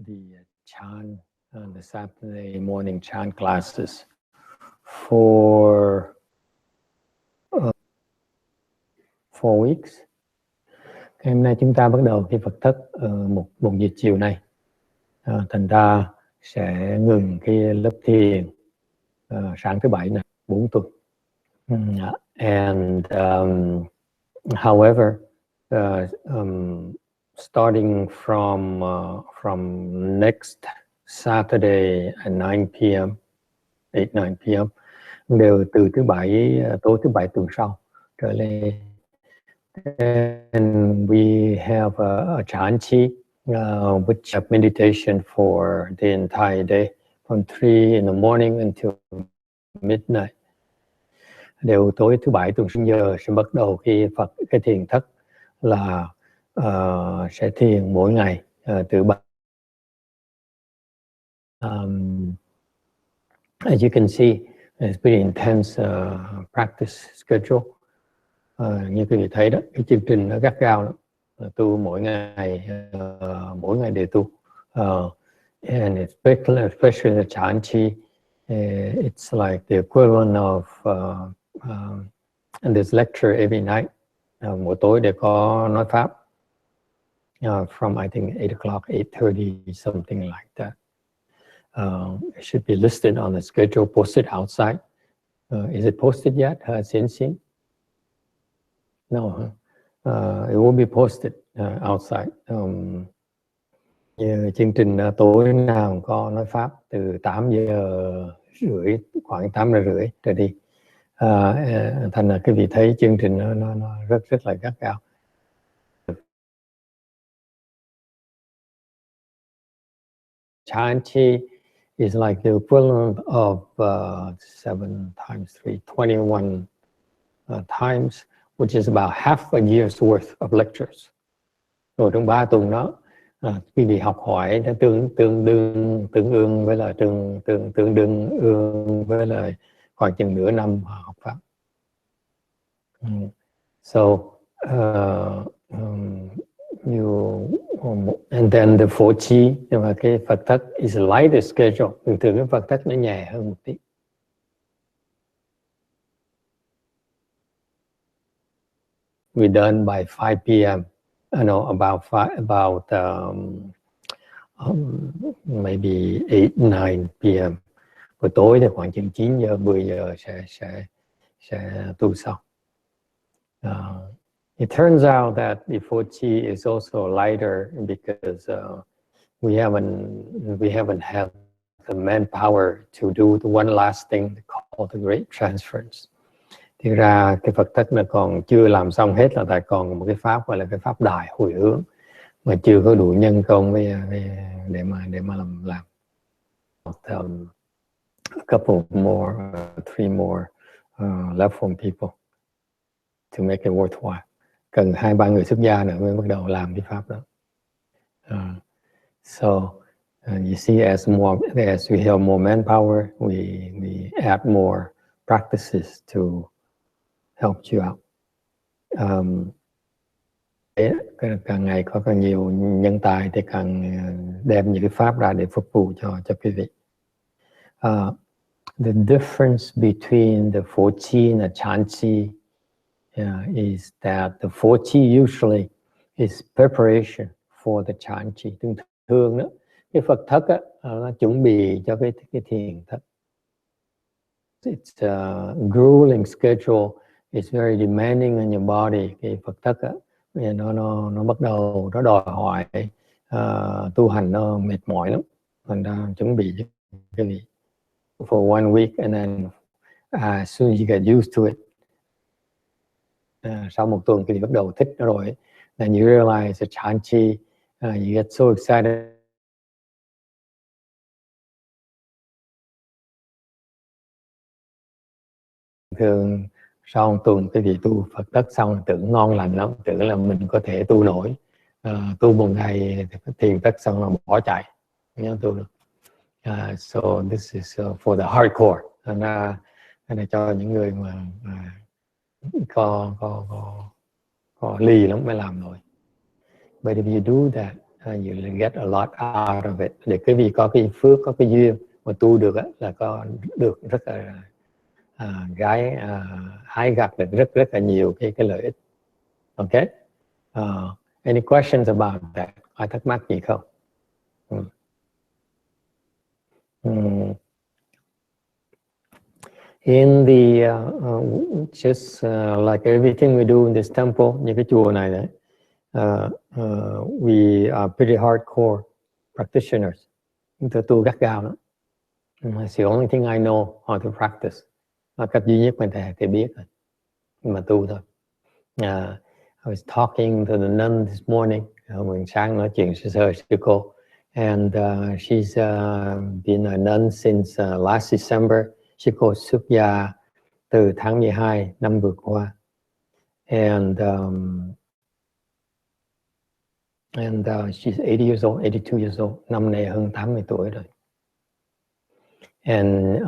the chant, the Saturday morning chant classes for 4 weeks. Hôm nay chúng ta bắt đầu cái Phật thất một giờ chiều nay. Thành ra sẽ ngừng cái lớp thiền sáng thứ Bảy này 4 tuần. And however, starting from next Saturday at 9 p.m., 8-9 p.m., đều từ thứ Bảy, tối thứ Bảy tuần sau trở lên. And we have a chanchi, which have meditation for the entire day, from 3 in the morning until midnight. Đều tối thứ Bảy tuần sinh giờ sẽ bắt đầu cái thiền thất là sẽ thiền mỗi ngày từ as you can see, it's pretty intense practice schedule. Như quý vị thấy đó, cái chương trình nó gắt gao lắm. Tu mỗi ngày đều tu. And especially the chanchi, it's like the equivalent of and there's lecture every night. Mỗi tối đều có nói pháp. From I think 8 o'clock, 8:30, something like that. It should be listed on the schedule, posted outside. Is it posted yet, Xin? No, it will be posted outside. Chương trình tối nào có nói pháp từ 8:30, khoảng 8:30 trở đi. Thành là quý vị thấy chương trình nó rất là gắt gao. Chanchi is like the equivalent of 7 times 3, 21 times, which is about half a year's worth of lectures. Rồi trong 3 tuần đó, quý vị học hỏi nó tương đương với là tương đương với là khoảng chừng nửa năm học pháp. So and then the Phổ Chi, nhưng mà cái Phật thất is a lighter schedule. Thường cái Phật thất nó nhẹ hơn một tí. We done by 5 p.m. About maybe 8-9 p.m. Buổi tối thì khoảng chừng 9 giờ, 10 giờ sẽ tu xong. It turns out that the Phổ Chi is also lighter because we haven't had the manpower to do the one last thing called the Great Transference. Thì ra cái Phật thất nó còn chưa làm xong hết, là tại còn một cái pháp gọi là cái pháp đại hồi hướng mà chưa có đủ nhân công để mà làm. A couple more, 3 more left from people to make it worthwhile. Cần 2-3 người xuất gia nữa mới bắt đầu làm cái pháp đó. So you see, as we have more manpower, we add more practices to help you out. Càng ngày có càng nhiều nhân tài thì càng đem những cái pháp ra để phục vụ cho quý vị. The difference between the Phổ Chi and the Chanchi is that the Phổ Chi usually is preparation for the Chanchi. Thường đó, cái Phật thất á, nó chuẩn bị cho cái thiền thất. It's a grueling schedule. It's very demanding on your body. Cái Phật thất á, nó bắt đầu nó đòi hỏi tu hành nó mệt mỏi lắm. Thành ra chuẩn bị cho cái gì for 1 week, and then as soon as you get used to it, sau 1 tuần thì bắt đầu thích nó rồi, then you realize the chanchi, you get so excited. Thường sau 1 tuần cái gì tu Phật thất xong tưởng ngon lành lắm, tưởng là mình có thể tu nổi. Tu một ngày thiền thất xong là bỏ chạy, nhớ tu được. So this is for the hardcore. Cái này cho những người mà có lì lắm mới làm nổi. But if you do that you get a lot out of it. Để quý vị có cái phước, có cái duyên mà tu được là có được rất là hái gặt được rất là nhiều cái lợi ích. Okay. Any questions about that? Ai thắc mắc gì không? In the just like everything we do in this temple, như cái chùa này đấy, we are pretty hardcore practitioners. Chúng tôi tu gắt gao lắm. It's the only thing I know how to practice. Cách duy nhất mình thể biết mà tu thôi. I was talking to the nun this morning. Mình sáng nói chuyện sơ sư cô, and she's been a nun since last December. Sư cô xuất gia từ tháng 12 năm vừa qua, and she's 80 years old, 82 years old. Năm nay hơn 80 tuổi rồi. And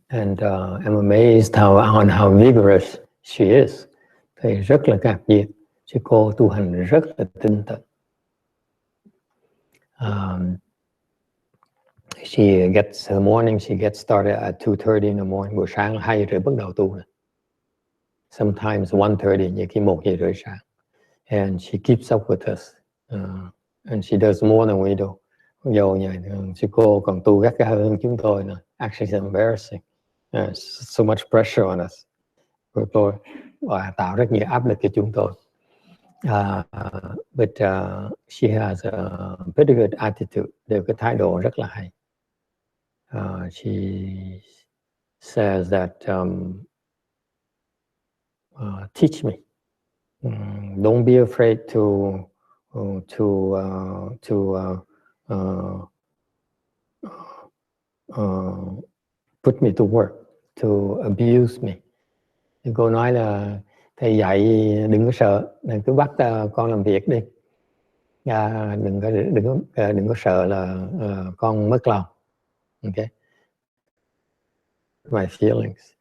I'm amazed how vigorous she is. Thì rất là ngạc nhiên. Sư cô tu hành rất là tinh tấn. She gets started at 2:30 in the morning. Buổi sáng 2 giờ bắt đầu tu. Sometimes 1:30, như khi 1 giờ sáng. And she keeps up with us. And she does more than we do. Dù sư cô còn tu gắt gao hơn chúng tôi nữa. Actually, it's embarrassing. So much pressure on us. Tôi tạo rất nhiều áp lực cho chúng tôi. But she has a pretty good attitude. Đều cái thái độ rất là hay. She says that teach me. Don't be afraid to put me to work, to abuse me. Thì cô nói là thầy dạy đừng có sợ, đừng cứ bắt con làm việc đi. Đừng có sợ là con mất lòng. Okay. My feelings,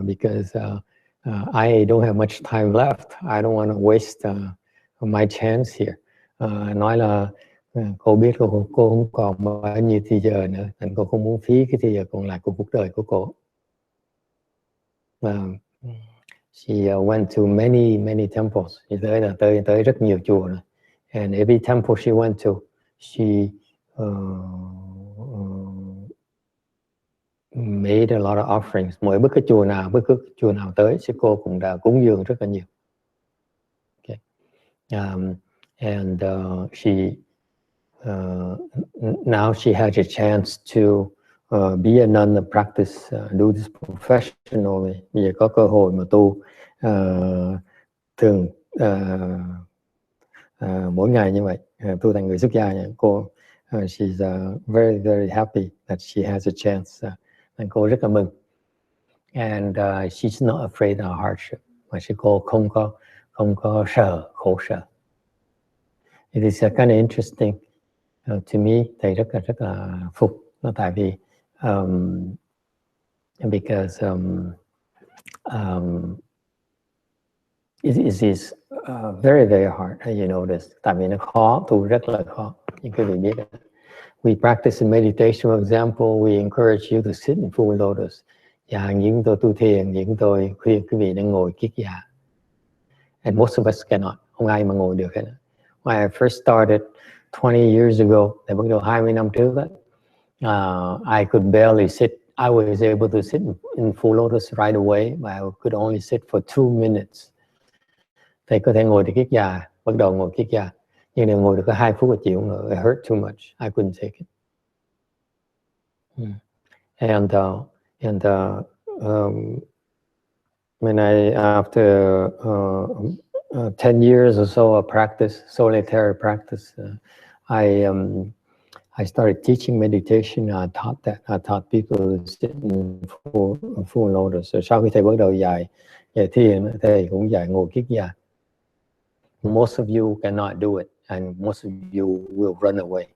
because I don't have much time left. I don't want to waste my chance here. Nói là cô biết cô không còn bao nhiêu thời giờ nữa, nên cô không muốn phí cái thời giờ còn lại của cuộc đời của cô. She went to many temples. She tới rất nhiều chùa rồi. And every temple she went to, she made a lot of offerings. Mỗi bất cứ chùa nào tới, sư cô cũng đã cúng dường rất là nhiều. Okay. And she now she has a chance to be a nun and practice, do this professionally. Bây giờ có cơ hội mà tu thường mỗi ngày như vậy, tu thành người xuất gia nha. Cô she's very very happy that she has a chance. Nên cô rất là mừng. And she's not afraid of hardship. Mà sư cô không có sợ khổ sở. It is kind of interesting to me. Thầy rất là phục. Nó tại vì because it is very very hard. You know this. Tại vì nó khó, tu rất là khó. Như quý vị biết. We practice in meditation, for example. We encourage you to sit in full lotus. Và những tôi tu thiền, những tôi khuyên quý vị đang ngồi kiết già. And most of us cannot. Không ai mà ngồi được hết. When I first started 20 years ago, thì bắt đầu 20 năm trước đó, I could barely sit. I was able to sit in full lotus right away, but I could only sit for 2 minutes. Thầy có thể ngồi được kiết già, bắt đầu ngồi kiết già, nhưng nếu ngồi được có 2 phút là chịu nữa. It hurt too much. I couldn't take it. And when after 10 years or so of practice, solitary practice, I started teaching meditation. I taught people to sit in full lotus. So sau khi thầy bắt đầu dạy thiền, thầy cũng dạy ngồi kiết già. Most of you cannot do it, and most of you will run away.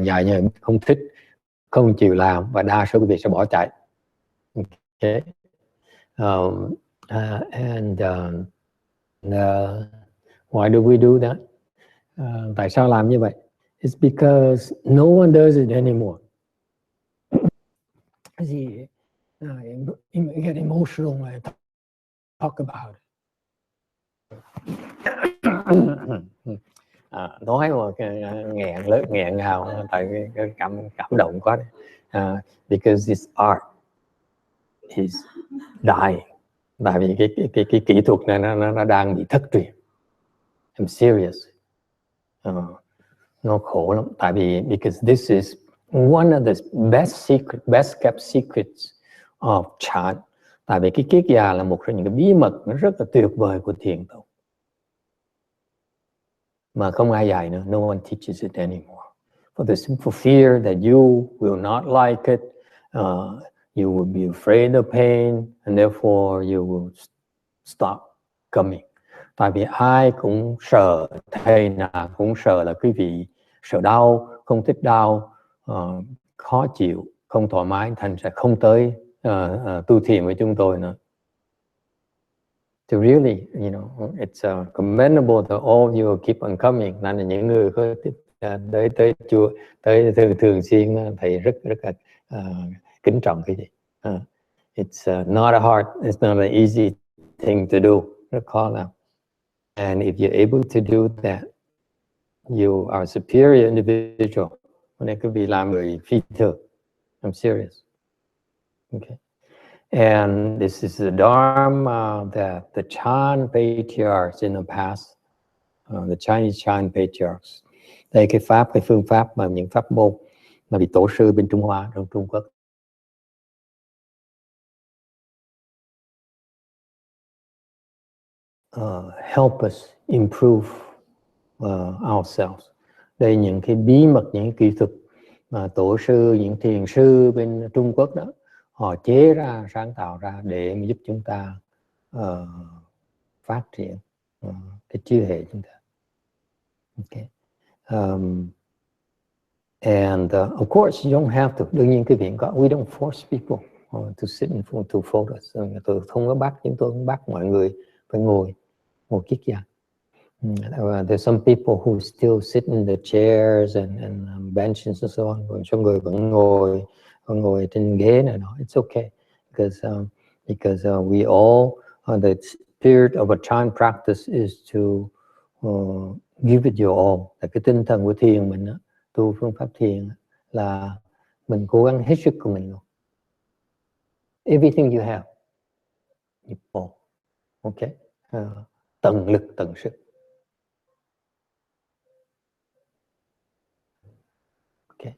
Dạy như không thích, không chịu làm, và đa số quý vị sẽ bỏ chạy. Okay. And why do we do that? Tại sao làm như vậy? It's because no one does it anymore. Gì get emotional when I talk about it. Nói mà nghẹn ngào tại cái cảm động quá. Because this art is dying. Tại vì cái kỹ thuật này nó đang bị thất truyền. I'm serious. Nó khổ lắm. Tại vì because this is one of the best kept secrets of Chan. Tại vì cái kiết già là một trong những cái bí mật nó rất là tuyệt vời của thiền tông. Mà không ai dạy nữa. No one teaches it anymore. For the simple fear that you will not like it, you will be afraid of pain, and therefore you will stop coming. Tại vì ai cũng sợ, thầy nào cũng sợ là quý vị sợ đau, không thích đau, khó chịu, không thoải mái, thành sẽ không tới tu thiền với chúng tôi nữa. To really, you know, it's commendable that all you keep on coming. Nên là những người có tới chùa, tới thường xuyên, thầy rất là kính trọng cái gì. It's not it's not an easy thing to do. Rất khó làm. And if you're able to do that, you are a superior individual. Nên quý vị làm người phi thường. I'm serious. Okay. And this is the Dharma that the Chan patriarchs in the past, the Chinese Chan patriarchs. Đây cái phương pháp mà những pháp môn mà vị tổ sư bên Trung Hoa, trong Trung Quốc. Help us improve ourselves. Đây những cái bí mật, những kỹ thuật mà tổ sư, những thiền sư bên Trung Quốc đó, họ chế ra, sáng tạo ra để giúp chúng ta phát triển cái trí hệ chúng ta. Okay. And of course you don't have to. Đương nhiên cái việc có, we don't force people to sit in front to focus. Tôi không có bắt, chúng tôi không bắt mọi người phải ngồi kiết già. There's some people who still sit in the chairs and benches and so on. Còn some người vẫn ngồi trên ghế này. It's okay because we all the spirit of a Chan practice is to give it your all. Là cái tinh thần của thiền mình đó, tu phương pháp thiền là mình cố gắng hết sức của mình luôn. Everything you have, you pour. Okay. Tận lực, tận sức. Okay.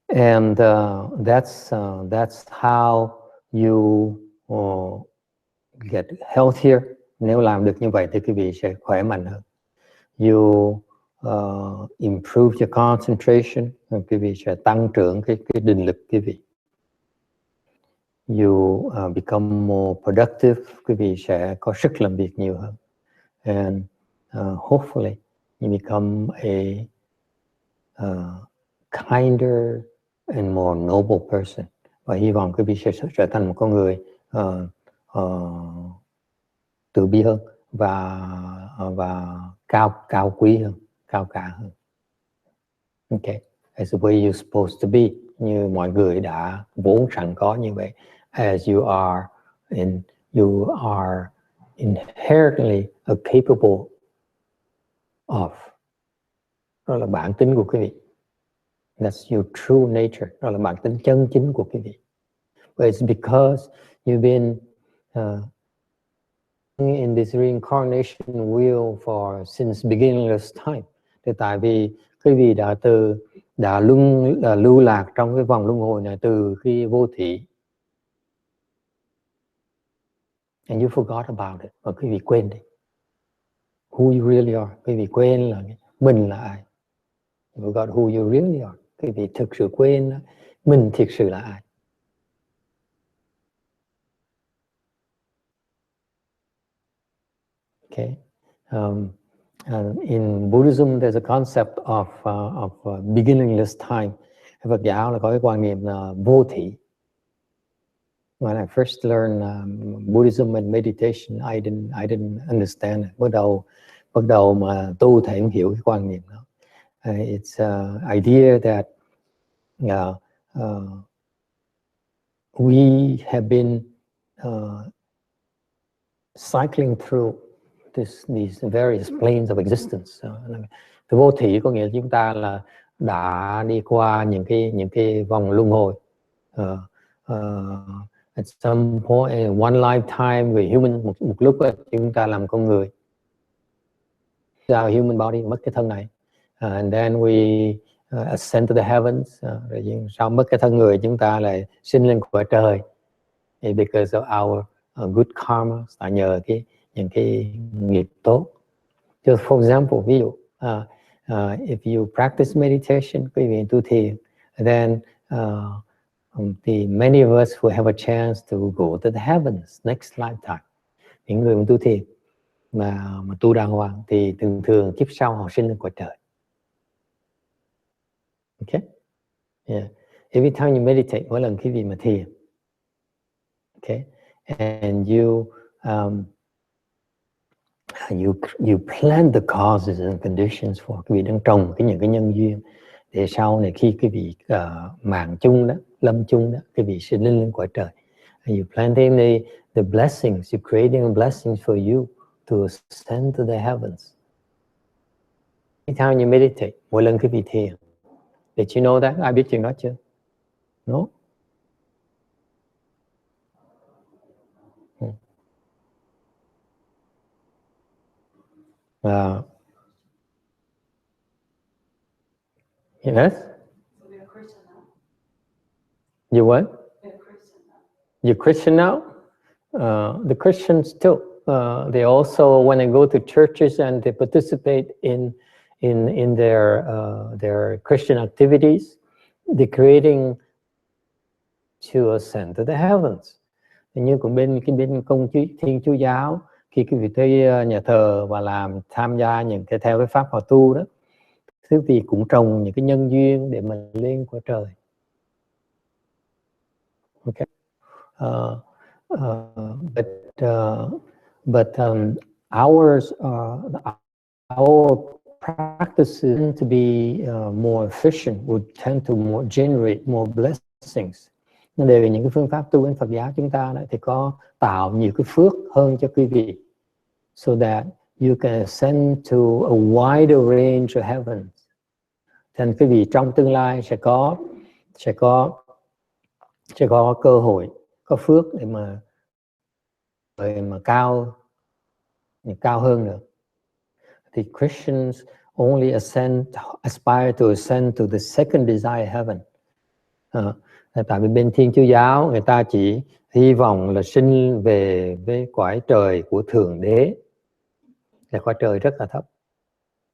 And that's how you get healthier. Nếu làm được như vậy thì quý vị sẽ khỏe mạnh hơn. You improve your concentration. Quý vị sẽ tăng trưởng cái định lực quý vị. You become more productive. Quý vị sẽ có sức làm việc nhiều hơn. And hopefully you become a kinder and more noble person. Và hy vọng quý vị sẽ trở thành một con người từ bi hơn và cao quý hơn, cao cả hơn. Okay, that's the way you're supposed to be. Như mọi người đã vốn sẵn có như vậy. As you are inherently capable of. Đó là bản tính của quý vị. That's your true nature. Đó là bản tính chân chính của quý vị. But it's because you've been in this reincarnation wheel since beginningless time. Thì tại vì quý vị đã lưu lạc trong cái vòng luân hồi này từ khi vô thị. And you forgot about it. Và quý vị quên đi. Who you really are. Quý vị quên là mình là ai. You forgot who you really are. Quý vị thực sự quên mình thực sự là ai. Okay. In Buddhism, there's a concept of beginningless time. Phật giáo là có cái quan niệm là vô thị. When I first learned Buddhism and meditation, I didn't understand. Bắt đầu mà tu thì không hiểu cái quan niệm đó. It's an idea that we have been cycling through these various planes of existence. Từ vô thỉ có nghĩa là chúng ta là đã đi qua những cái vòng luân hồi. At some point in one lifetime về human, một lúc chúng ta làm con người, our human body, mất cái thân này, and then we ascend to the heavens, rồi sau mất cái thân người chúng ta lại sinh lên cõi trời, because of our good karma, là nhờ những cái nghiệp tốt. Just for example, ví dụ if you practice meditation, quý vị tu thiền, then many of us will have a chance to go to the heavens next lifetime. Những người mà tu thiền mà tu đàng hoàng thì thường kiếp sau họ sinh lên cõi trời. Okay? Yeah. Every time you meditate, mỗi lần quý vị mà thiền, okay, and you plant the causes and conditions for, quý vị đang trồng những cái nhân duyên để sau này khi quý vị mạng chung đó, lâm chung đó, quý vị sẽ lên cõi trời. And you planting the blessings, you creating blessings for you to ascend to the heavens. Every time you meditate, mỗi lần quý vị thiền. Did you know that? Ai biết chuyện đó chưa? No? Yes? So we are Christian now. You what? We are Christian now. You're Christian now? The Christians too. They also, when they go to churches and they participate in their Christian activities, they're creating to ascend to the heavens. Như của bên công Thiên Chúa giáo, khi quý vị tới nhà thờ và tham gia những cái theo cái pháp họ tu đó, quý vị cũng trồng những cái nhân duyên để mình lên cõi trời. Okay. But our practices to be more efficient, would tend to generate more blessings. Nên để những cái phương pháp tu bên Phật giáo chúng ta đó, thì có tạo nhiều cái phước hơn cho quý vị, so that you can ascend to a wider range of heavens. Thành quý vị trong tương lai sẽ có cơ hội, có phước để mà cao hơn nữa. The Christians only aspire to ascend to the second desire heaven. Tại vì bên Thiên Chúa giáo người ta chỉ hy vọng là sinh về với cõi trời của Thượng Đế, là cõi trời rất là thấp.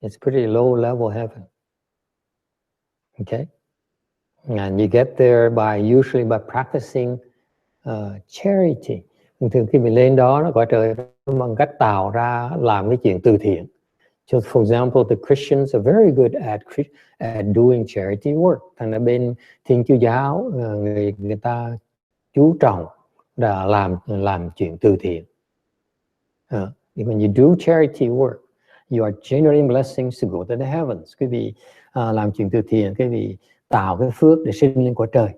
It's pretty low level heaven. Okay, and you get there usually by practicing charity. Thường khi mình lên đó, nó cõi trời bằng cách tạo ra làm cái chuyện từ thiện. So, for example, the Christians are very good at doing charity work. Thành ra bên Thiên Chúa giáo người ta chú trọng là làm chuyện từ thiện. When you do charity work, you are generating blessings to go to the heavens. Quý vị làm chuyện từ thiện, quý vị tạo cái phước để sinh lên cõi trời.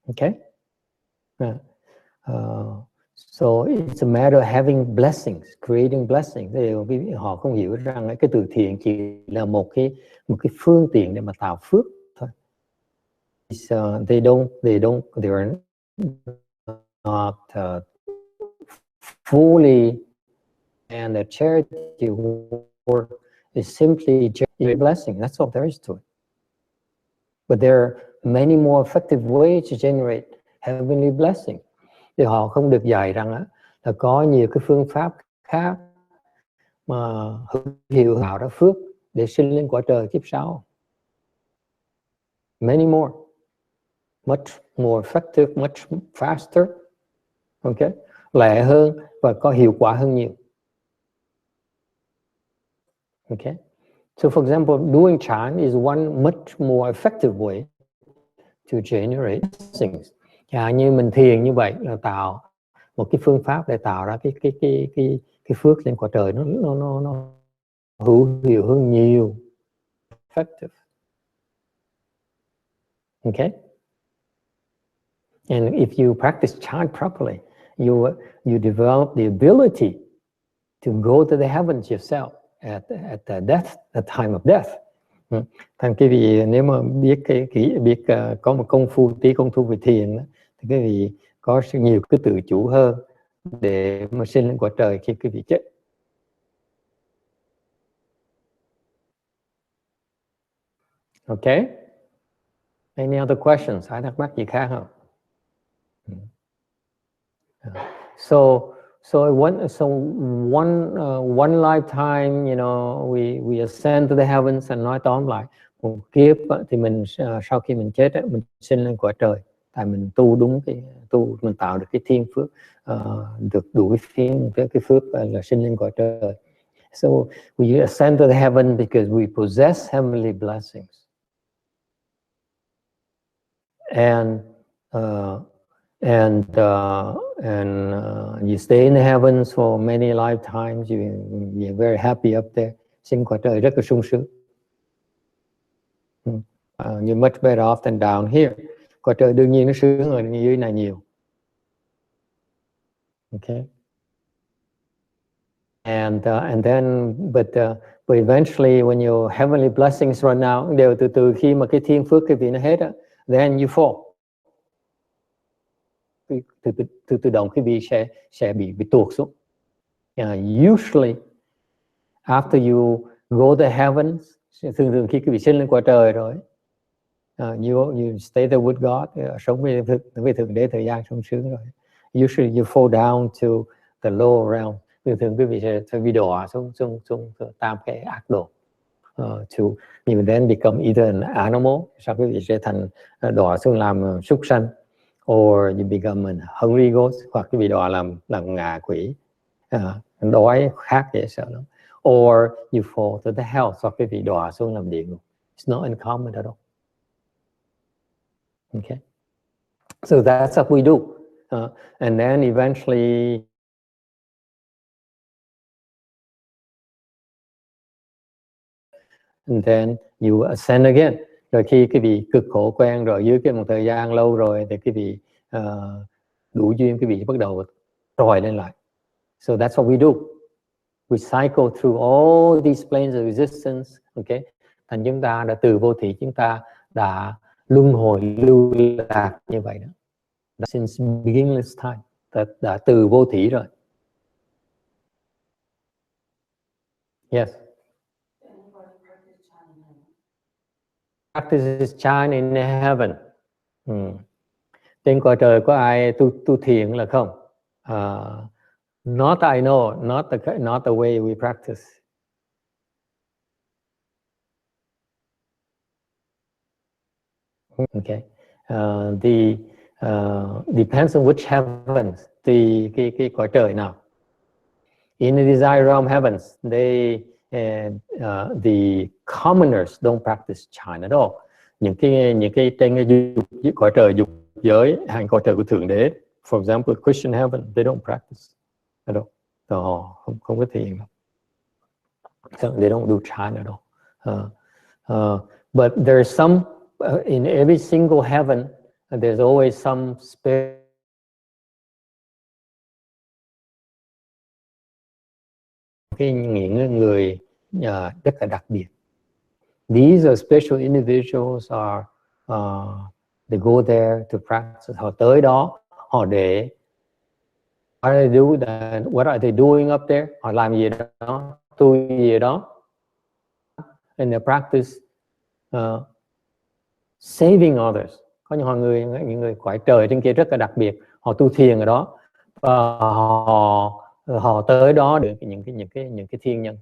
Okay? So it's a matter of having blessings, creating blessings. Họ không hiểu rằng cái từ thiện chỉ là một cái phương tiện để mà tạo phước thôi. They are not fully, and the charity work is simply a blessing. That's all there is to it. But there are many more effective ways to generate heavenly blessings. Thì họ không được dạy rằng là có nhiều cái phương pháp khác mà hiệu tạo ra phước để sinh lên cõi trời kiếp sau. Many more, much more effective, much faster, okay, lẹ hơn và có hiệu quả hơn nhiều. Okay, so for example, doing chant is one much more effective way to generate blessings. Như mình thiền như vậy là tạo một cái phương pháp để tạo ra cái phước lên cõi trời, nó hữu hiệu hơn nhiều, effective. Okay, and if you practice chant properly, you develop the ability to go to the heavens yourself at the time of death. Thành cái vị nếu mà biết biết có một công phu về thiền thì cái vị có nhiều cái tự chủ hơn để mà sinh lên cõi trời khi cái vị chết. Okay. Any other questions? Ai thắc mắc gì khác không? So one lifetime, you know, we ascend to the heavens, and nói tóm lại một kiếp thì mình sau khi mình chết mình sinh lên cõi trời, tại mình tu đúng mình tạo được cái thiên phước, được đủ cái phước là sinh lên cõi trời. So we ascend to the heaven because we possess heavenly blessings, and you stay in the heavens for many lifetimes. You're very happy up there. Sinh cõi trời rất là sung sướng. You're much better off than down here. Cõi trời đương nhiên nó sướng hơn dưới này nhiều. Okay. And then but eventually when your heavenly blessings run out, đều từ khi mà cái thiên phước cái vị nó hết, then you fall. Tự động cái vị sẽ bị tuột xuống. Usually after you go to heavens, thường khi cái vị sinh lên cõi trời rồi, you stay there with God, sống với thượng đế thời gian sung sướng rồi. Usually you fall down to the lower realm. Thường quý vị sẽ bị đọa xuống tam cái ác độ. You then become either an animal, sau quý vị sẽ thành đọa xuống làm súc sanh, or you become a hungry ghost, hoặc quý vị đọa làm ngạ quỷ, đói khát dễ sợ lắm. Or you fall to the hell, hoặc quý vị đọa xuống làm địa ngục. It's not uncommon at all. Okay, so that's what we do, and then eventually and then you ascend again. Rồi khi cái vị cực khổ quen rồi, dưới cái một thời gian lâu rồi, thì cái vị đủ duyên, cái vị bắt đầu trồi lên lại. So that's what we do. We cycle through all these planes of existence. Okay, thành chúng ta đã từ vô thỉ, chúng ta đã luân hồi lưu lạc như vậy đó. Since beginningless time, đã từ vô thỉ rồi. Yes. Practices chant in heaven. Trên cõi trời có ai tu thiền là không? Not I know, not the way we practice. Okay. Depends on which heavens, cái cõi trời nào. In the desire realm heavens, the commoners don't practice chant at all. Những cái trên cái cõi trời dục giới, hay cõi trời của thượng đế, for example, Christian heaven, they don't practice at all. Họ không có thiền đâu. So they don't do chant at all. But there's some in every single heaven, there's always some spirit. Những người rất là đặc biệt. These are special individuals they go there to practice. Họ tới đó, họ để what are they doing up there? Họ làm gì đó, tu gì đó. And they practice saving others. Có những người cõi trời trên kia rất là đặc biệt, họ tu thiền ở đó, họ tới đó được những cái thiên nhân.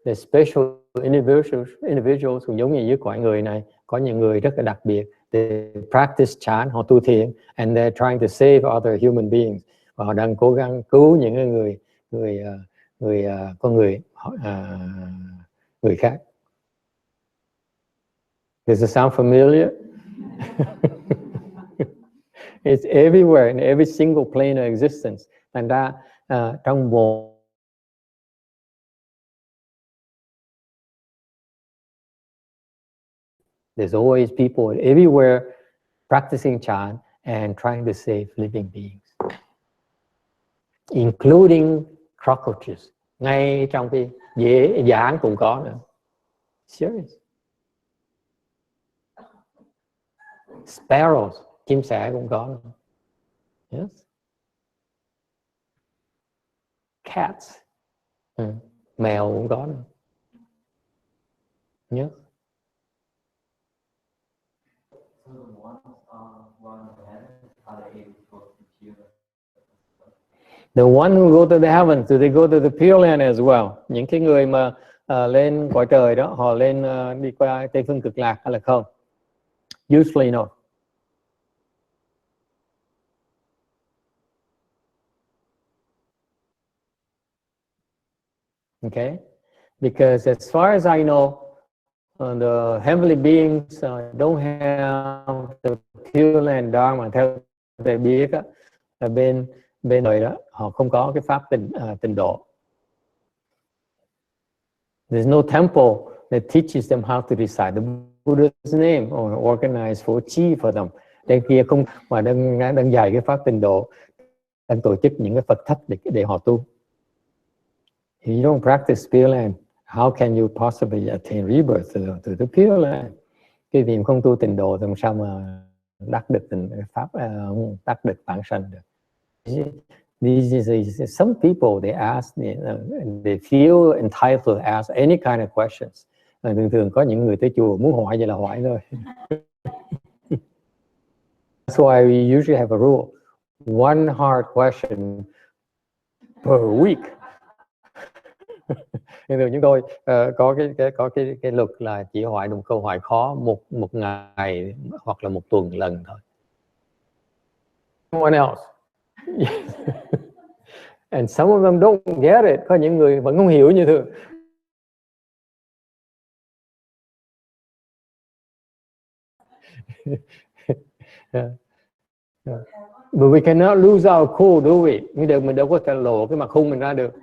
The special individuals cũng giống như dưới cõi người này, có những người rất là đặc biệt, they practice chant, họ tu thiền, and they're trying to save other human beings, và họ đang cố gắng cứu những người khác. Does it sound familiar? It's everywhere in every single plane of existence. Thành ra trong một there's always people everywhere practicing chant and trying to save living beings, including cockroaches. Ngay trong cái dự án cũng có nữa. Serious. Sparrows, chim sẻ cũng có nữa. Yes. Cats, mèo cũng có nữa. Yes. The one who go to the heavens, do they go to the Pure Land as well? Những cái người mà lên cõi trời đó, họ lên đi qua Tây phương cực lạc hay là không? Usually no. Okay, because as far as I know, the heavenly beings don't have the Pure Land Dharma. Theo thầy biết á, là bên đời đó họ không có cái pháp tịnh độ. There's no temple that teaches them how to recite the Buddha's name or organize for chi for them. Đây kia không mà đang dạy cái pháp tịnh độ, đang tổ chức những cái Phật thất để họ tu. If you don't practice Pure Land, how can you possibly attain rebirth to the Pure Land? Cái vì không tu tịnh độ thì làm sao mà đắc được pháp, đắc được vãng sanh được? Some people they ask, they feel entitled to ask any kind of questions. Thường có những người tới chùa muốn hỏi vậy là hỏi thôi. That's why we usually have a rule: one hard question per week. Nhưng chúng tôi có cái luật là chỉ hỏi một câu hỏi khó một ngày hoặc là một tuần lần thôi. Someone else. And some of them don't get it. Có những người vẫn không hiểu như thường. But we cannot lose our cool, do we? Mình đâu có thể lộ cái mặt khung mình ra được.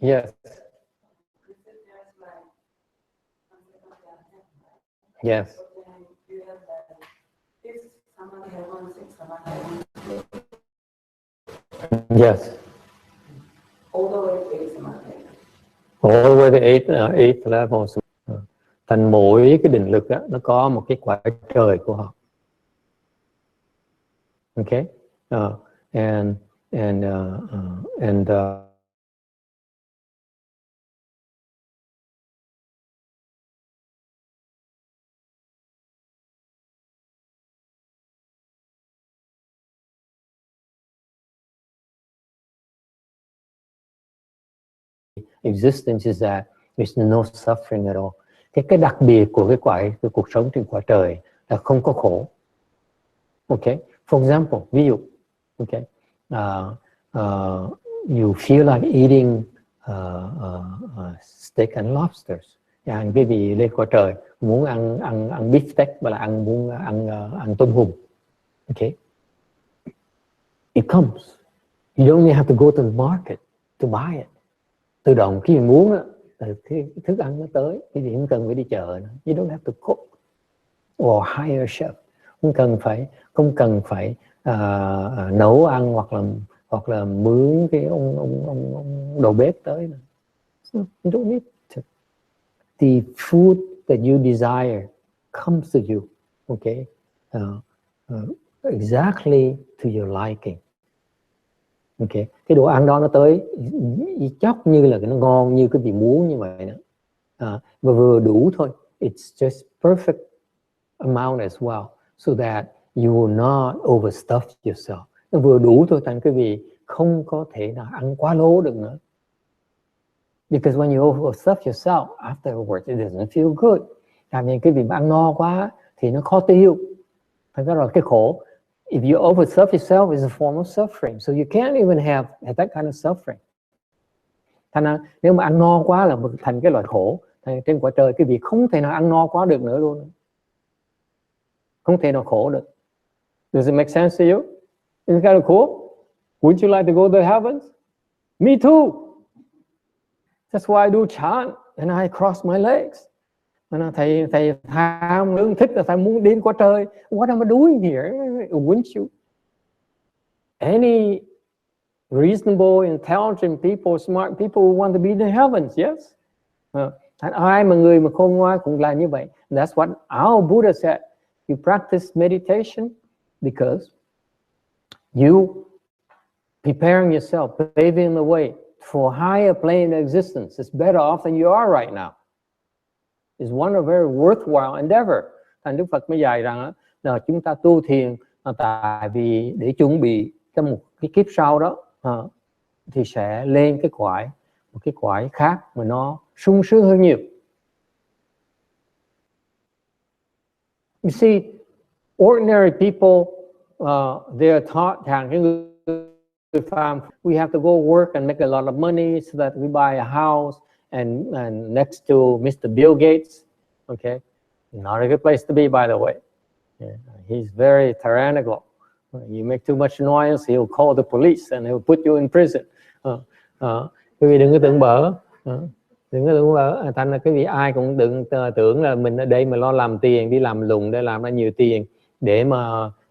Yes. Yes. Yes. All the way to eight samadhi. All the way to eight levels. Thành mỗi cái định lực đó, nó có một cái quả trời của họ. Okay. And existence is that there's no suffering at all. Cái đặc biệt của cái cuộc sống trên quả trời là không có khổ. Okay. For example, ví dụ, okay, you feel like eating steak and lobsters. Ăn cái gì lên quả trời, muốn ăn beefsteak và là muốn ăn tôm hùm. Okay. It comes. You don't even have to go to the market to buy it. Tự động khi mình muốn cái thức ăn nó tới, cái gì không cần phải đi chợ nữa. You don't have to cook or hire a chef. Không cần phải nấu ăn hoặc là mướn cái ông đầu bếp tới nữa. So you don't need to. The food that you desire comes to you, okay, exactly to your liking. Okay. Cái đồ ăn đó nó tới chóc như là nó ngon như cái vị muốn như vậy nữa, và vừa đủ thôi. It's just perfect amount as well, so that you will not overstuff yourself. Nó vừa đủ thôi, thành cái vị không có thể nào ăn quá lố được nữa. Because when you overstuff yourself afterwards, it doesn't feel good. Làm nên cái vị mà ăn no quá thì nó khó tiêu, thành ra là cái khổ. If you overstuff yourself, it's a form of suffering. So you can't even have that kind of suffering. Thành ra nếu mà ăn no quá là thành cái loại khổ. Trên quả trời cái vị không thể nào ăn no quá được nữa luôn. không thể nào khổ được. Does it make sense to you? It's kind of cool. Would you like to go to the heavens? Me too. That's why I do chant and I cross my legs. Thầy tham lương thích là thầy muốn đến qua trời. What am I doing here? Wouldn't you? Any reasonable, intelligent people, smart people want to be in the heavens, yes? Ai mà người mà khôn ngoan cũng là như vậy. That's what our Buddha said. You practice meditation because you preparing yourself, paving the way for higher plane of existence. It's better off than you are right now. It's one of very worthwhile endeavor. Thành Đức Phật mới dạy rằng là chúng ta tu thiền tại vì để chuẩn bị cho một cái kiếp sau đó thì sẽ lên một cái cõi khác mà nó sung sướng hơn nhiều. You see, ordinary people, they are taught rằng cái người phàm, we have to go work and make a lot of money so that we buy a house and next to Mr. Bill Gates. Okay, not a good place to be, by the way. Yeah, he's very tyrannical. You make too much noise, he'll call the police and he'll put you in prison. Quý vị đừng có tưởng bở, thành là quý vị ai cũng đừng tưởng là mình ở đây mà lo làm tiền, đi làm lùng để làm ra nhiều tiền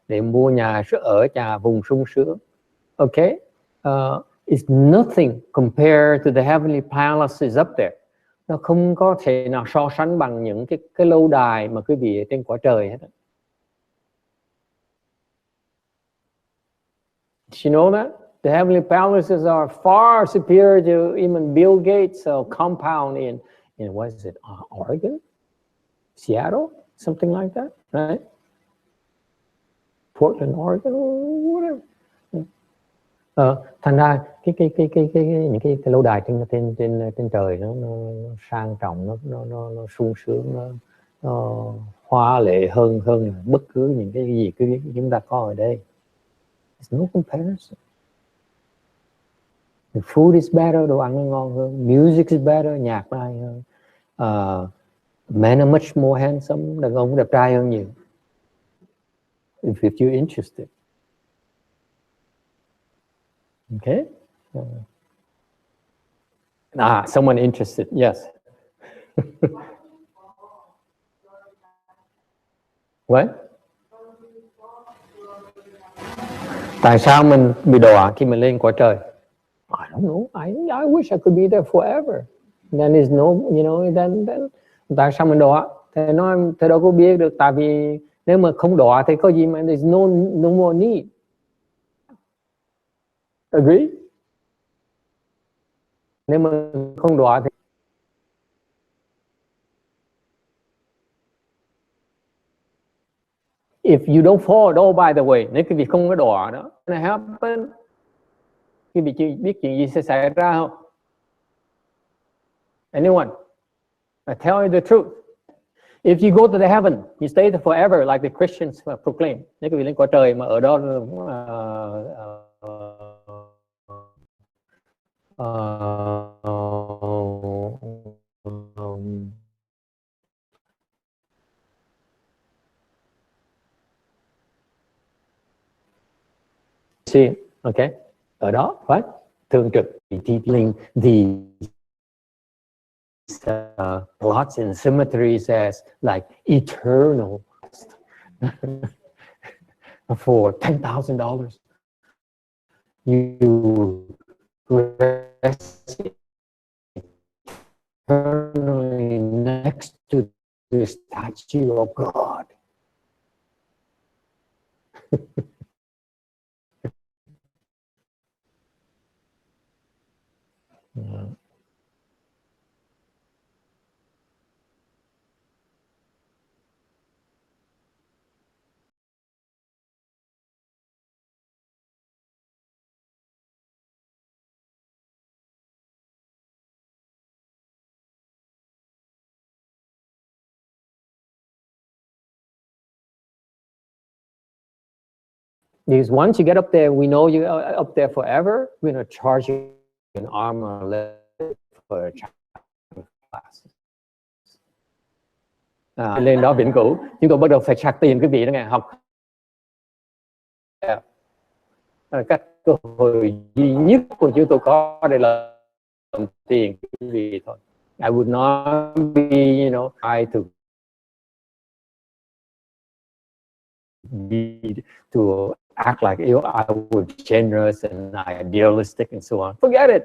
để mua nhà ở vùng sung sướng. Okay, it's nothing compared to the heavenly palaces up there. Nó không có thể nào so sánh bằng những cái lâu đài mà quý vị ở trên cõi trời hết. You know that? The heavenly palaces are far superior to even Bill Gates' compound in what is it, Oregon? Seattle? Something like that, right? Portland, Oregon, whatever. Thành ra những cái lâu đài trên trời nó sang trọng, nó sung sướng, nó hoa lệ hơn bất cứ những cái gì chúng ta có ở đây. There's no comparison. The food is better, đồ ăn nó ngon hơn, music is better, nhạc nó hay hơn, men are much more handsome, đàn ông đẹp trai hơn nhiều. If you're interested. Okay. Someone interested, yes. What? Tại sao mình bị đọa khi mình lên cõi trời? I don't know. I wish I could be there forever. Then is no, you know, then tại sao mình đọa? Thầy nói thầy đâu có biết được, tại vì nếu mà không đọa thì có gì mà there's no more need. Agree? Nếu mà không đọa thì if you don't fall at all, by the way, nếu cái việc không có đọa đó, nó happen, cái việc biết chuyện gì sẽ xảy ra không? Anyone? I tell you the truth. If you go to the heaven, you stay there forever, like the Christians proclaim. Nếu cái việc lên cõi trời mà ở đó see, okay, ở đó phải thường trực detailing these plots and cemeteries as like eternal for $10,000. You rest eternally next to the statue of God. Because once you get up there, we know you're up there forever. We're going to charge you an arm or a leg for a class. lên đó vĩnh cửu. Chúng tôi bắt đầu phải sạc tiền quý vị đó nghe, học các cơ hội duy nhất của chúng tôi có đây là đồng tiền quý vị thôi. I would not be, try to act like I was generous and idealistic and so on. Forget it.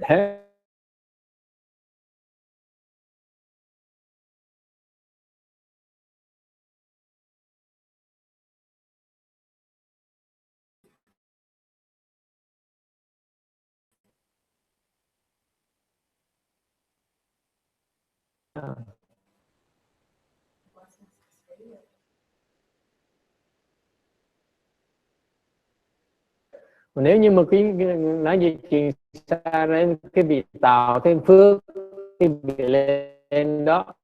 Nếu như mà nói gì chuyện xa đến cái việc tạo thêm phước, cái việc lên đó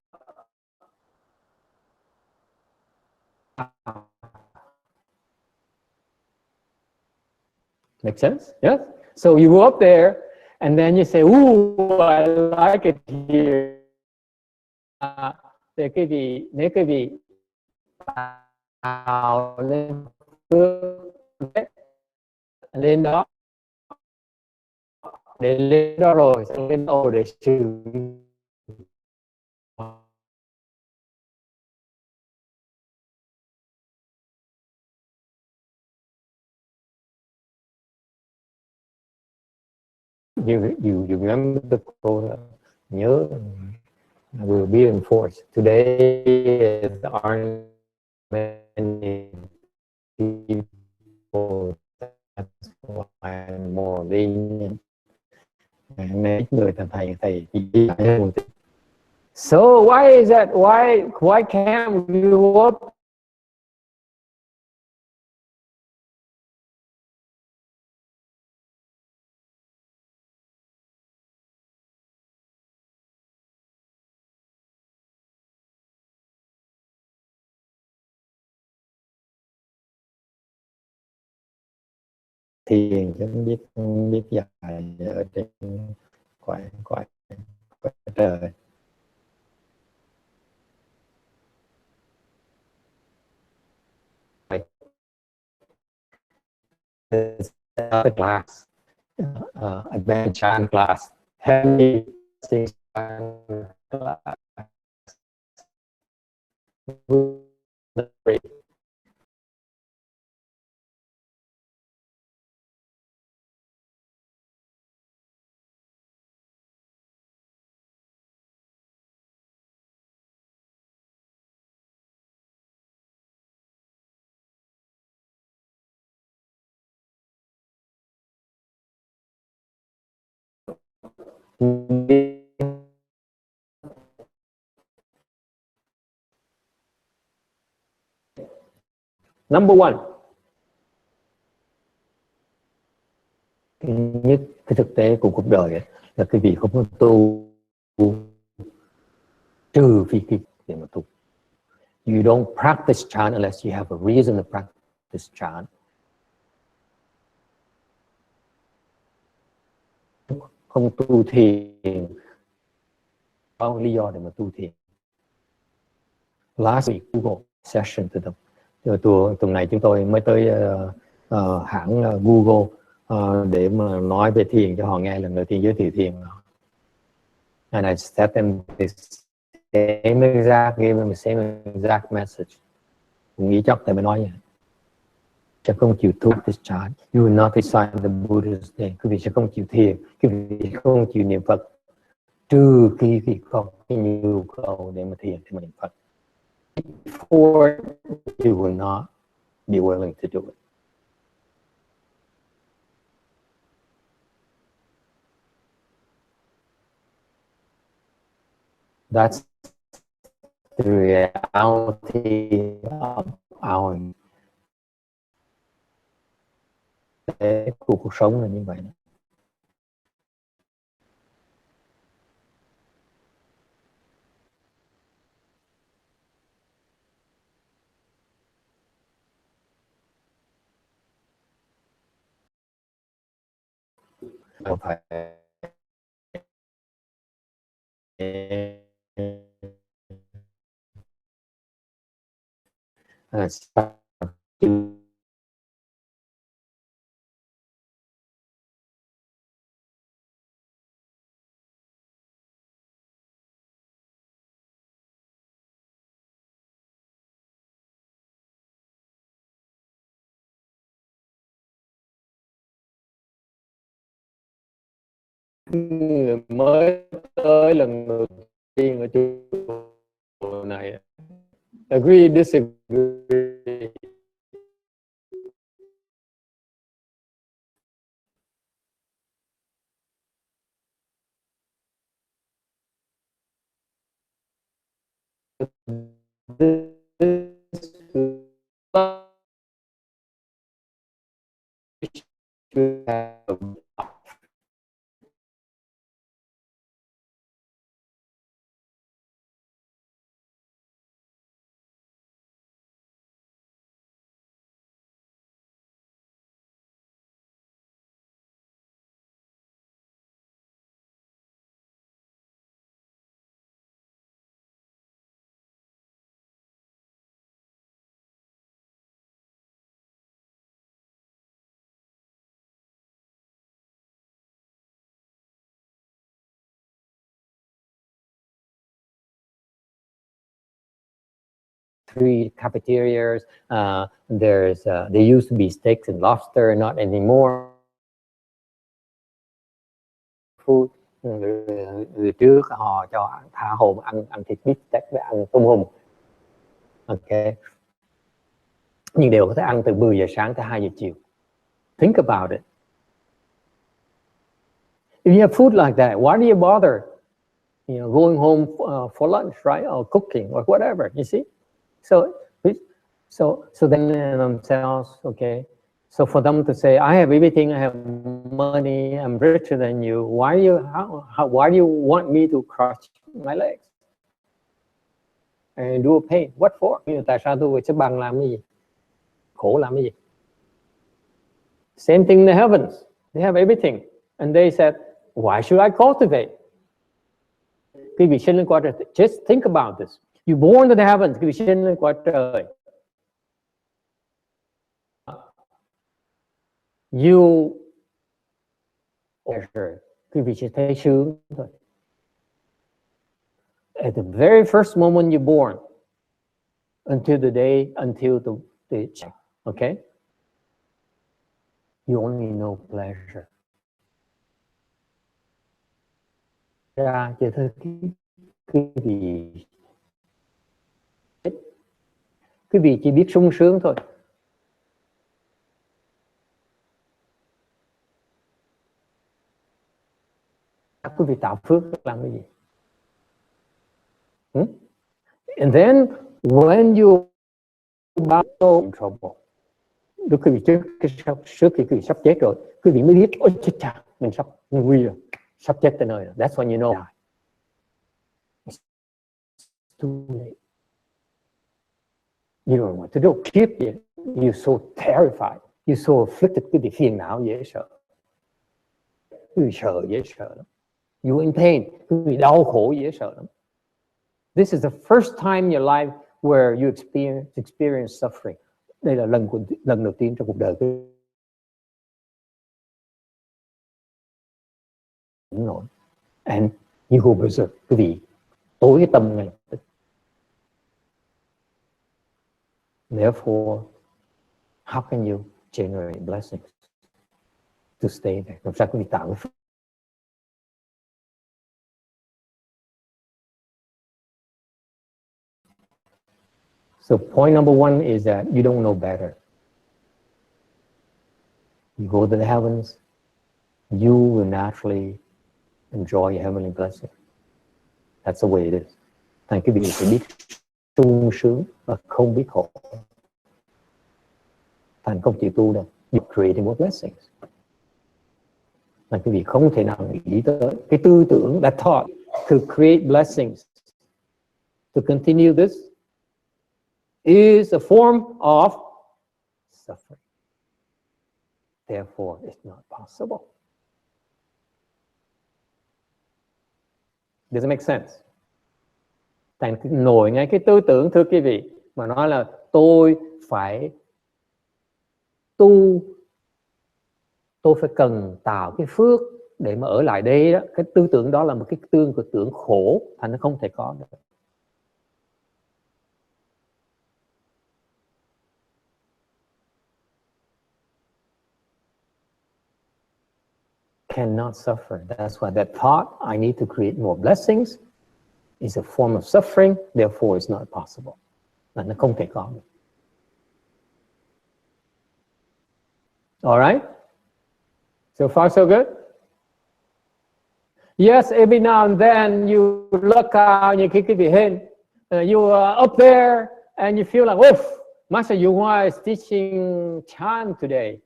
make sense? Yes. So you go up there and then you say, "Ooh, I like it here." Thì nếu cái vị tạo lên phước lên đó để lên đó rồi sẽ lên đồ để xử you remember the quote, nhớ will be enforced. Today there aren't many people, that's why more lenient. Mấy người thầy so why is that? Why can't we go up? Thiền chứ không biết dạy ở trên quậy trời. The class, advanced Chan class, heavy class. Number one, thứ nhất, cái thực tế của cuộc đời ấy, là cái vị không có tu trừ phi khi để mà tu. You don't practice chant unless you have a reason to practice chant. Không tu thiền có lý do để mà tu thiền. Last week Google session to them. Tuần này chúng tôi mới tới hãng Google để mà nói về thiền cho họ nghe, lần đầu tiên giới thiệu thiền. And I set them the same exact message. Nghĩ chắc thầy mới nói vậy. Sẽ không chịu tu this chant, you will not recite the Buddha's name. Quý vị sẽ không chịu thiền, quý vị không chịu niệm Phật, trừ khi có cái nhu cầu để mà thiền, để mà niệm Phật. Before, you will not be willing to do it. That's the reality of our cuộc sống là như vậy. Không phải người mới tới lần đầu tiên ở chùa này, agree, disagree. Three cafeterias. There used to be steaks and lobster, not anymore. Food. Người trước họ cho tha hồ ăn thịt bít tết với ăn tôm hùm. Ok. Nhưng đều có thể ăn từ 10 giờ sáng tới 2 giờ chiều. Think about it. If you have food like that, why do you bother? Going home for lunch, right? Or cooking or whatever, you see? So then themselves, okay. So for them to say, I have everything, I have money, I'm richer than you. Why do you want me to crush my legs and do a pain? What for? Tại sao tôi sẽ bằng làm cái gì? Khổ làm cái gì? Same thing in the heavens. They have everything. And they said, why should I cultivate? Quý vị sinh lên qua trời. Just think about this. You born to the heavens. Quý vị sinh lên qua trời. You pleasure. Quý vị sẽ thấy sướng thôi. At the very first moment you're born, until the okay, you only know pleasure. Ra chỉ thôi quý vị chỉ biết sung sướng thôi. Quý vị tạo phước làm cái gì? And then when you in trouble, lúc quý vị trước khi quý vị sắp chết rồi, quý vị mới biết ôi chết chà, mình sắp nguy rồi, sắp chết tới nơi rồi. That's when you know. It's too late. You don't know what to do. Kiếp vậy, you're so terrified, you're so afflicted, quý vị phiền não dễ sợ, quý vị sợ dễ sợ lắm. You're in pain, quý vị đau khổ dễ sợ lắm. This is the first time in your life where you experience suffering. Đây là lần đầu tiên trong cuộc đời nổi. And you go berserk, quý vị tối tâm ngay lập tức. Therefore, how can you generate blessings to stay there? Làm sao quý vị tạo cái. So point number one is that you don't know better. You go to the heavens, you will naturally enjoy your heavenly blessing. That's the way it is. Thành quý vị phải biết sung sướng và không biết khổ. Thành không chịu tu đâu. You're creating more blessings. Thành quý vị không thể nào nghĩ tới cái tư tưởng, that thought to create blessings, to continue this is a form of suffering. Therefore, it's not possible. Does it make sense? Thành nổi ngay cái tư tưởng, thưa quý vị, mà nói là tôi phải tu, tôi phải cần tạo cái phước để mà ở lại đây đó. Cái tư tưởng đó là một cái tưởng khổ, thành nó không thể có được. Cannot suffer. That's why that thought, I need to create more blessings, is a form of suffering, therefore it's not possible. Là nó không thể có được. All right? So far so good? Yes, every now and then you look out, you keep your head, you are up there and you feel like, oh, Master Yu Hua is teaching chant today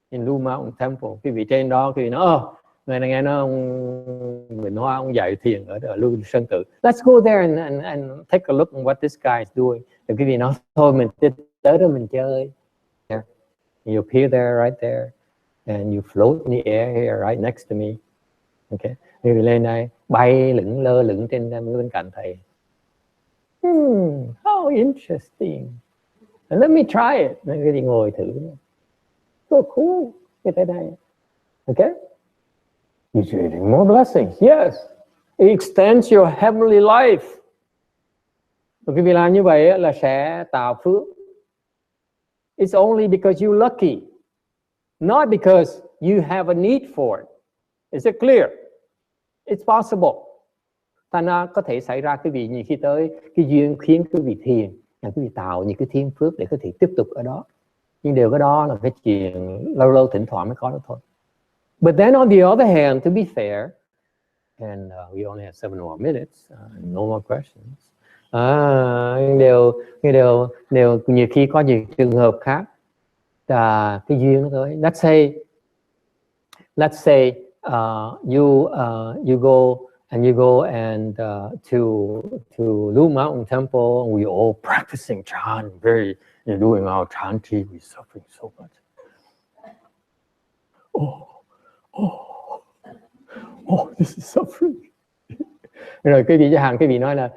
in Lu Mountain Temple. Cái vị trên đó, cái vị nói, ngày này nghe nó ông Vĩnh Hoa ông dạy thiền ở Lưu Sơn Tự. Let's go there and take a look at what this guy is doing. Rồi cái vị nói, thôi mình tới đó mình chơi. Yeah. You appear there, right there, and you float in the air here, right next to me. Okay. Thì lên đây bay lơ lửng trên bên cạnh thầy. How interesting. And let me try it. Cái đi ngồi thử. So cool. Cái tới đây. Okay. You're creating more blessings. Yes. It extends your heavenly life. Và cái việc làm như vậy là sẽ tạo phước. It's only because you're lucky. Not because you have a need for it. Is it clear? It's possible. Ta nó có thể xảy ra cái vị như khi tới cái duyên khiến cái vị thiền, là cái vị tạo những cái thiên phước để có thể tiếp tục ở đó. Nhưng điều cái đó là cái chuyện lâu lâu thỉnh thoảng mới có đó thôi. But then on the other hand, to be fair, and we only have 7 more minutes, no more questions. Điều nhiều khi có nhiều trường hợp khác là cái duyên nó tới. Let's say you go and to Lu Mountain Temple, and we all practicing chant, doing our chanting, we suffering so much. Oh, this is suffering. Rồi cái vị chẳng cái vị nói là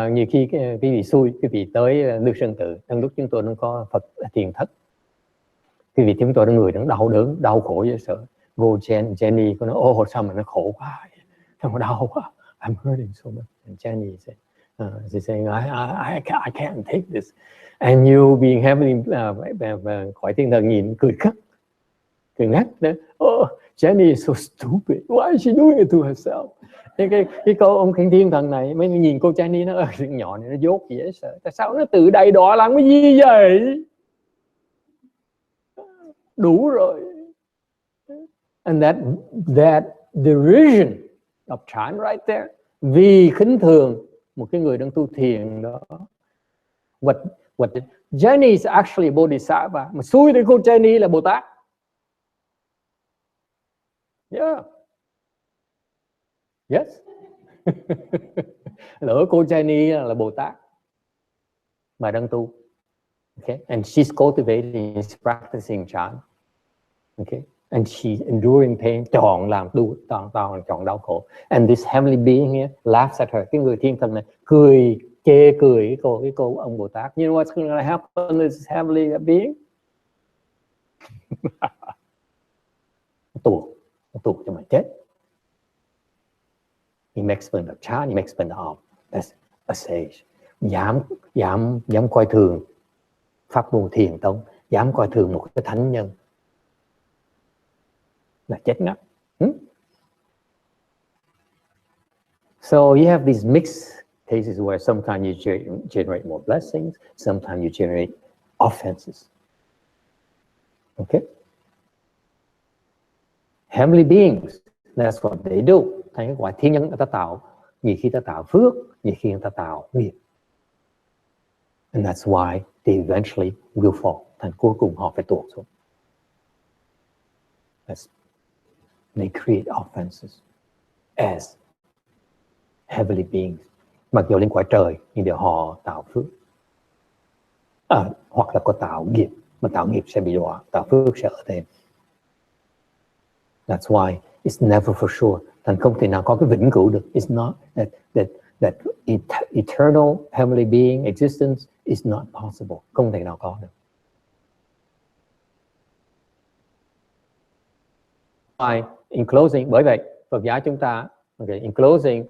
nhiều khi cái vị xui, cái vị tới Lưu Sơn Tự, trong lúc chúng tôi đang có Phật thiền thất, cái vị chúng tôi đang người đang đau khổ dễ sợ. Go Jenny có nói, sao mà nó khổ quá, sao mà đau quá, I'm hurting so much. And Jenny said, she's saying, I can't take this. And you being heavenly, khỏi thiên thần nhìn cười ngắt đó. Jenny is so stupid. Why is she doing it to herself? Cái cô ông thiên thần này mới nhìn cô Jenny nó nhỏ này nó dốt dễ sợ. Tại sao nó tự đầy đọa làm cái gì vậy? Đủ rồi. And that derision of chant right there, vì khinh thường một cái người đang tu thiền đó. What Jenny is actually Bodhisattva, mà xui đến cô Jenny là Bồ Tát. Yeah. Yes. Lỡ cô Jenny là Bồ Tát mà đang tu. Okay, and she's cultivating, she's practicing chant. Okay. And she's enduring pain, chọn đau khổ. And this heavenly being here laughs at her. Cái người thiên thần này chê cười cái cô ông Bồ Tát. You know what's going to happen to this heavenly being? Tù cho mà chết. He makes fun of chant, he makes fun of as a sage. Dám coi thường pháp môn thiền tông, dám coi thường một cái thánh nhân. Là chết ngắt. So you have these mixed cases where sometimes you generate more blessings, sometimes you generate offenses. Okay? Heavenly beings, that's what they do. Thành cái quả thiên nhân người ta tạo, nhiều khi ta tạo phước, nhiều khi người ta tạo nghiệp. And that's why they eventually will fall. Thành cuối cùng họ phải tuột xuống. They create offenses as heavenly beings. Mặc dù lên quả trời, nhưng đều họ tạo phước. Hoặc là có tạo nghiệp, mà tạo nghiệp sẽ bị đọa, tạo phước sẽ ở thêm. That's why it's never for sure. Thành không thể nào có cái vĩnh cửu được. It's not that that eternal heavenly being existence is not possible, không thể nào có được. In closing, bởi vậy Phật giáo chúng ta, okay, in closing,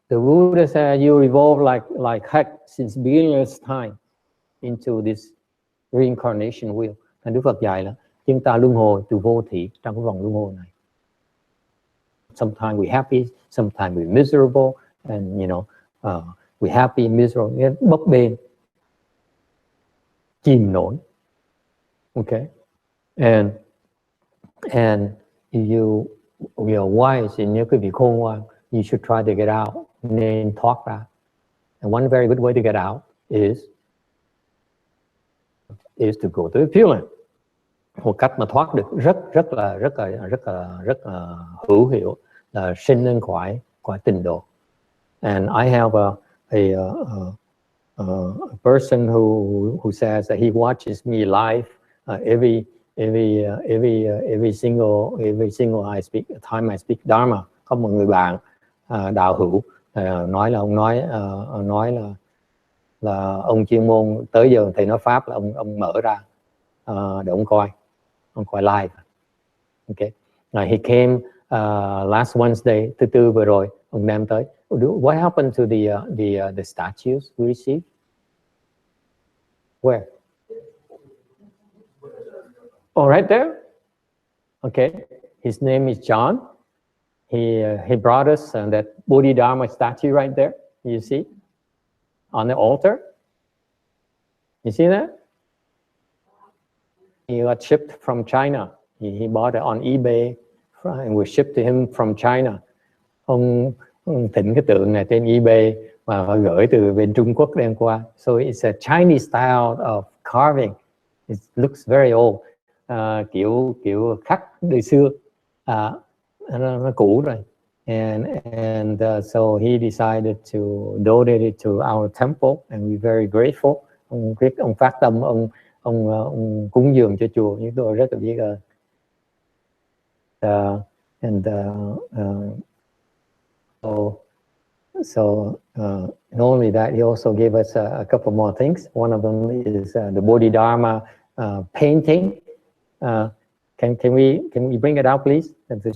the Buddha said you revolve like heck since beginner's time into this reincarnation wheel. Đức Phật dạy là chúng ta luân hồi từ vô thỉ trong cái vòng luân hồi này. Sometimes we're happy, sometimes we're miserable, and we're happy, miserable, bấp bênh, chìm nổi. Okay, and you're wise, and nếu quý vị khôn ngoan, you should try to get out, nên thoát ra. And one very good way to get out is to go to the Pure Land. Một cách mà thoát được rất là hữu hiệu là sinh lên cõi tịnh độ. And I have a person who says that he watches me live every single time I speak Dharma. Có một người bạn đạo hữu nói là ông chuyên môn tới giờ thầy nói pháp là ông mở ra để ông coi live. Okay. He came last Wednesday, thứ tư vừa rồi ông đem tới. What happened to the statues we received? Where? Oh, right there. Okay. His name is John. He brought us that Bodhidharma statue right there. You see, on the altar. You see that? He got shipped from China. He bought it on eBay and was shipped to him from China. Ông thỉnh cái tượng này trên eBay và gửi từ bên Trung Quốc đem qua. So it's a Chinese style of carving. It looks very old. Kiểu khắc đời xưa. Nó cũ rồi. And so he decided to donate it to our temple, and we're very grateful. Ông phát tâm, ông cúng dường cho chùa, chúng tôi rất là biết ơn. Not only that, he also gave us a couple more things. One of them is the Bodhidharma painting. Can we bring it out, please, and to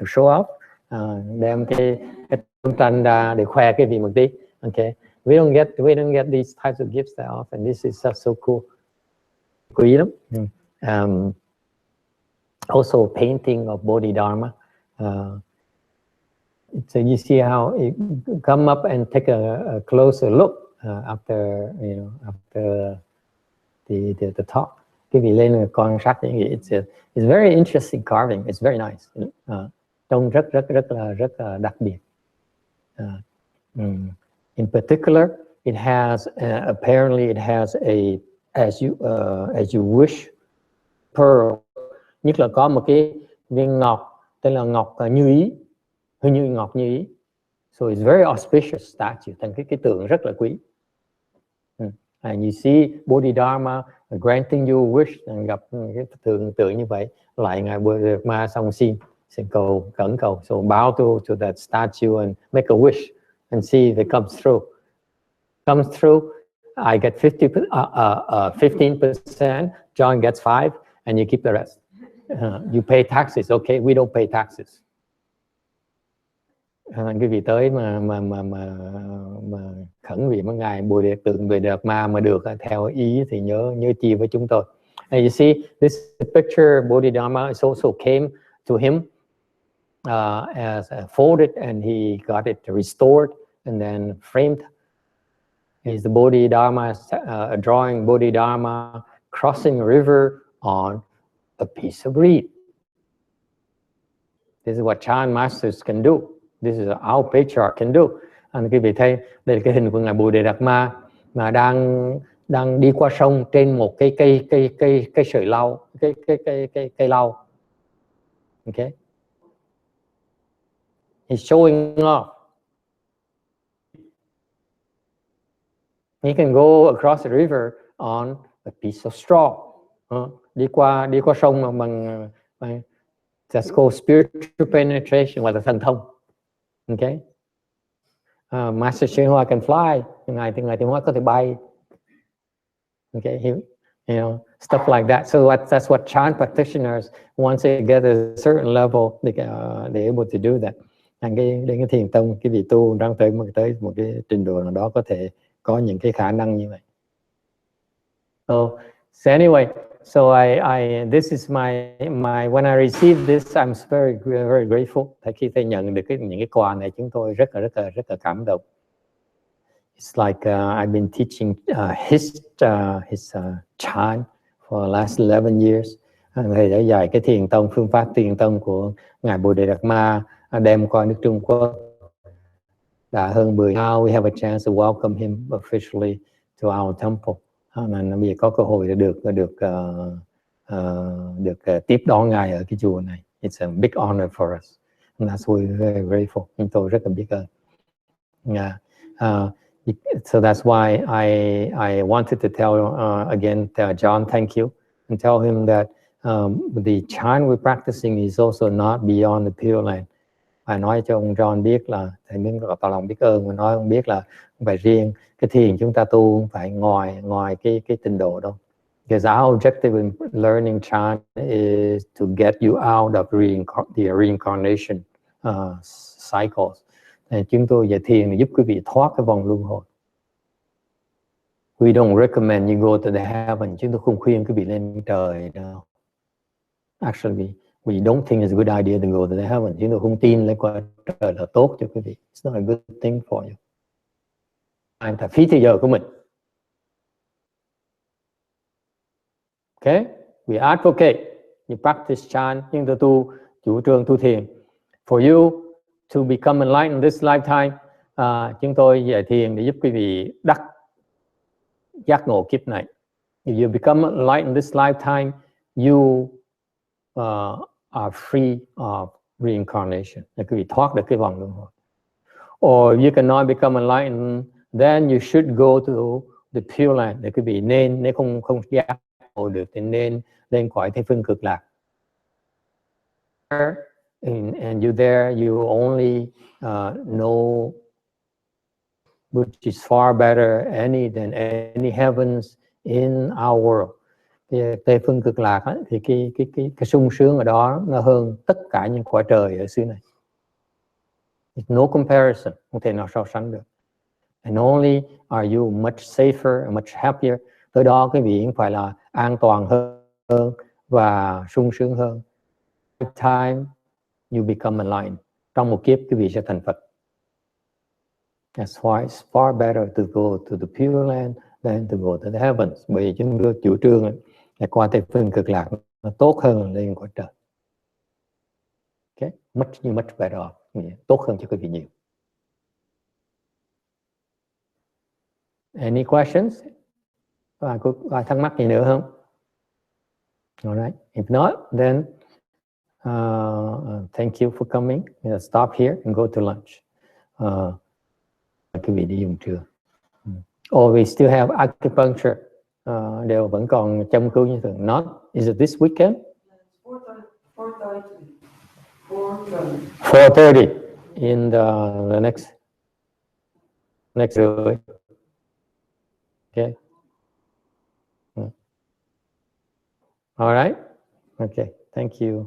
show off? Đem cái tấm tranh ra để khoe cái gì một tí. Okay, we don't get these types of gifts that often. This is so cool. Quý lắm. Also painting of Bodhidharma. So you see how it come up and take a closer look after the talk. Cái vị lên quan sát những gì, it's very interesting carving. It's very nice. Trông rất là đặc biệt. In particular, it has apparently it has a as you wish pearl. Nhất là có một cái viên ngọc tên là ngọc như ý, hình như ngọc như ý. So it's very auspicious statue. Thành cái tượng rất là quý. And you see Bodhidharma granting you a wish, gặp cái tượng như vậy, lại ngài Bodhidharma xong xin cầu, khẩn cầu. So bow to that statue and make a wish and see if it comes through. Comes through, I get 15%, John gets 5%, and you keep the rest. You pay taxes, okay? We don't pay taxes. Cái vị tới mà khẩn vị mấy ngài Bồ Đề tượng về Đạt Ma mà được theo ý thì nhớ chia với chúng tôi. And you see this picture Bodhidharma also came to him as folded, and he got it restored and then framed. Is the Bodhidharma drawing Bodhidharma crossing a river on a piece of reed. This is what Chan masters can do. This is our patriarch can do. And quý vị thấy đây là cái hình của ngài Bồ Đề Đạt Ma mà đang đi qua sông trên một cây sợi lau, cây lau. Okay. He's showing off. He can go across the river on a piece of straw. Đi qua sông bằng that's called spiritual penetration, hoặc là thần thông. Okay, Master Shin Hoa can fly. Ngài Thiện Hoa có thể bay. Okay, you know, stuff like that. So that's what Chan practitioners, once they get a certain level, they're able to do that. Đến cái thiền tông, cái vị tu đang tới một cái trình độ nào đó có thể có những cái khả năng như vậy. So anyway, so this is my when I received this, I'm very grateful. Khi thầy nhận được những cái quà này, chúng tôi rất là cảm động. It's like I've been teaching his Chan for the last 11 years. Thầy đã dạy cái thiền tông, phương pháp thiền tông của ngài Bồ Đề Đạt Ma đem qua nước Trung Quốc đã hơn 10. Now we have a chance to welcome him officially to our temple. Nên bây giờ có cơ hội để được tiếp đón ngài ở cái chùa này. It's a big honor for us. And that's why we're very grateful. Chúng tôi rất là biết ơn. So that's why I wanted to tell John thank you and tell him that the Chan we're practicing is also not beyond the Pure Land. Phải nói cho ông John biết là thầy muốn tỏ lòng biết ơn, và nói ông biết là không phải riêng cái thiền chúng ta tu không phải ngoài cái trình độ đâu. Because our objective in learning Chan is to get you out of the reincarnation cycles. Chúng tôi dạy thiền để giúp quý vị thoát cái vòng luân hồi. We don't recommend you go to the heaven. Chúng tôi không khuyên quý vị lên trời đâu. Actually, we don't think it's a good idea to go to the heaven. Chúng tôi không tin lên qua trời là tốt cho quý vị. It's not a good thing for you. Anh ta phí thời giờ của mình. Okay? We advocate. You practice Chan. Chúng tôi chủ trương tu thiền. For you to become enlightened in this lifetime, chúng tôi dạy thiền để giúp quý vị đắc giác ngộ kiếp này. If you become enlightened in this lifetime, you are free of reincarnation. Để quý vị thoát được cái vòng luân hồi. Or you cannot become enlightened, then you should go to the Pure Land. Để quý vị nên, nếu không giác ngộ được thì nên lên cõi Tây Phương Cực Lạc. And you there, you only know which is far better than any heavens in our world. Tây Phương Cực Lạc ấy, thì cái sung sướng ở đó nó hơn tất cả những cõi trời ở xứ này. It's no comparison, không thể nào so sánh được. And only are you much safer, much happier. Tới đó quý vị phải là an toàn hơn và sung sướng hơn. Time you become enlightened. Trong một kiếp quý vị sẽ thành Phật. That's why it's far better to go to the Pure Land than to go to the heavens. Bởi vì chúng tôi chủ trương là qua Tây Phương Cực Lạc nó tốt hơn lên cõi trời. Okay? Much better off. Tốt hơn cho quý vị nhiều. Any questions? Có thắc mắc gì nữa không? Alright. If not, then thank you for coming. Stop here and go to lunch. Quý vị đi dùng trưa. Or we still have acupuncture. Đều vẫn còn chăm cứu như thường. Not, is it this weekend? 4:30 in the next day. Okay. All right. Okay. Thank you.